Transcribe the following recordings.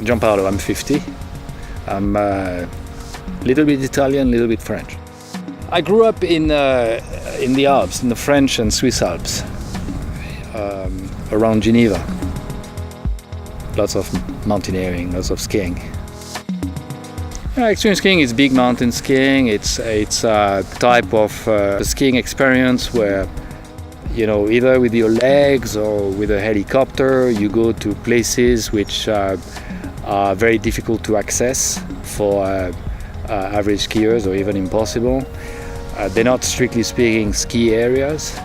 Giampaolo, I'm 50. I'm a little bit Italian, a little bit French. I grew up in the Alps, in the French and Swiss Alps, around Geneva. Lots of mountaineering, lots of skiing. Extreme skiing is big mountain skiing. It's a type of skiing experience where, you know, either with your legs or with a helicopter, you go to places which are very difficult to access for average skiers, or even impossible. They're not strictly speaking ski areas.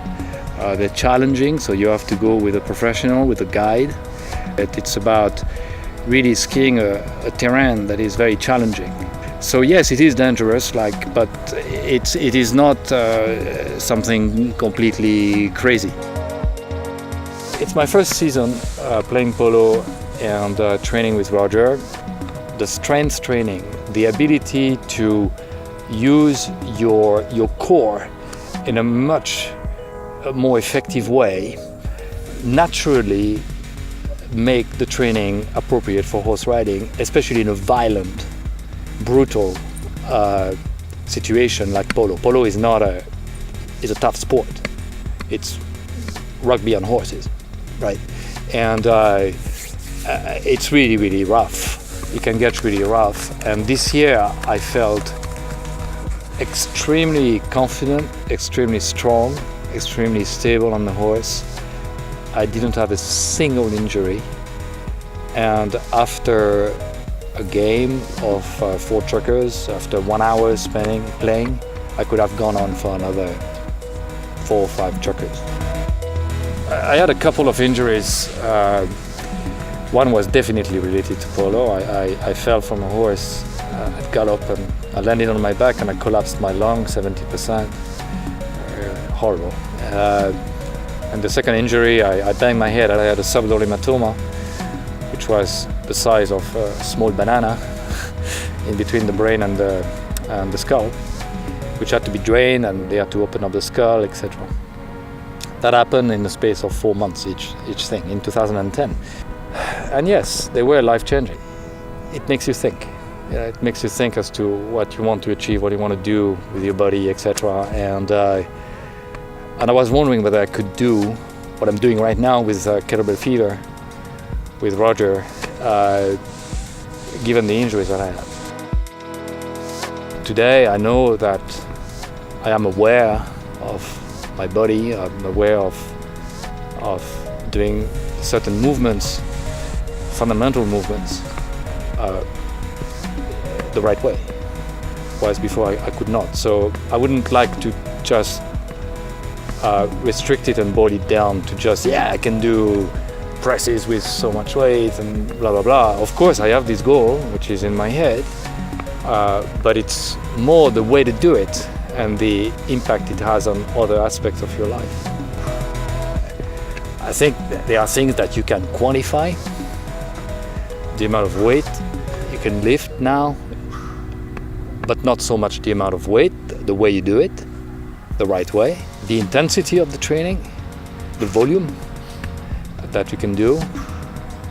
They're challenging, so you have to go with a professional, with a guide. It's about really skiing a terrain that is very challenging. So yes, it is dangerous, but it is not something completely crazy. It's my first season playing polo and training with Roger. The strength training, the ability to use your core in a much more effective way, naturally make the training appropriate for horse riding, especially in a violent, brutal situation like polo. Polo is a tough sport. It's rugby on horses, right? And it's really, really rough. It can get really rough. And this year I felt extremely confident, extremely strong, extremely stable on the horse. I didn't have a single injury. And after a game of 4 truckers, after 1 hour playing, I could have gone on for another 4 or 5 truckers. I had a couple of injuries. One was definitely related to polo. I fell from a horse at gallop and I landed on my back and I collapsed my lung 70%. Horrible. And the second injury, I banged my head. I had a subdural hematoma, which was the size of a small banana in between the brain and the skull, which had to be drained, and they had to open up the skull, etc. That happened in the space of 4 months each thing in 2010. And yes, they were life-changing. It makes you think. It makes you think as to what you want to achieve, what you want to do with your body, etc. And I was wondering whether I could do what I'm doing right now with Kettlebell Fever, with Roger, given the injuries that I had. Today I know that I am aware of my body, I'm aware of doing certain movements, fundamental movements, the right way. Whereas before I could not. So I wouldn't like to just restrict it and boil it down to just, I can do presses with so much weight and blah blah blah. Of course I have this goal which is in my head, but it's more the way to do it and the impact it has on other aspects of your life. I think there are things that you can quantify. The amount of weight you can lift now, but not so much the amount of weight, the way you do it, the right way, the intensity of the training, the volume that you can do,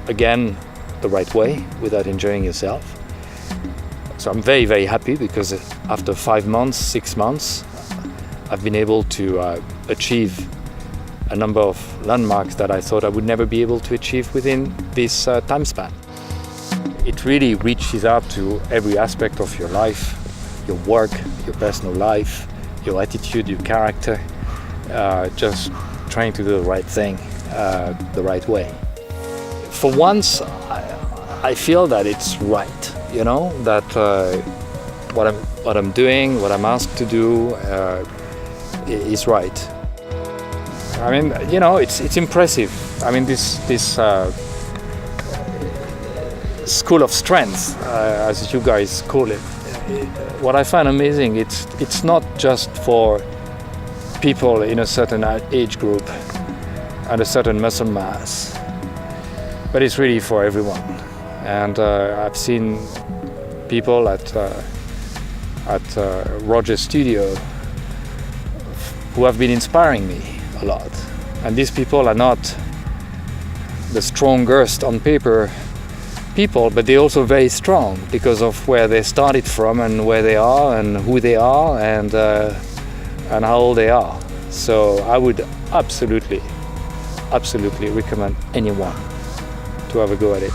again, the right way without injuring yourself. So I'm very, very happy because after 5 months, 6 months, I've been able to achieve a number of landmarks that I thought I would never be able to achieve within this time span. It really reaches out to every aspect of your life, your work, your personal life, your attitude, your character, just trying to do the right thing, the right way. For once, I feel that it's right, that what I'm doing, what I'm asked to do is right. I mean, it's impressive. I mean, this school of strength, as you guys call it. What I find amazing, it's not just for people in a certain age group and a certain muscle mass, but it's really for everyone. And I've seen people at Roger's studio who have been inspiring me a lot. And these people are not the strongest on paper, people, but they're also very strong because of where they started from and where they are and who they are and how old they are. So I would absolutely recommend anyone to have a go at it.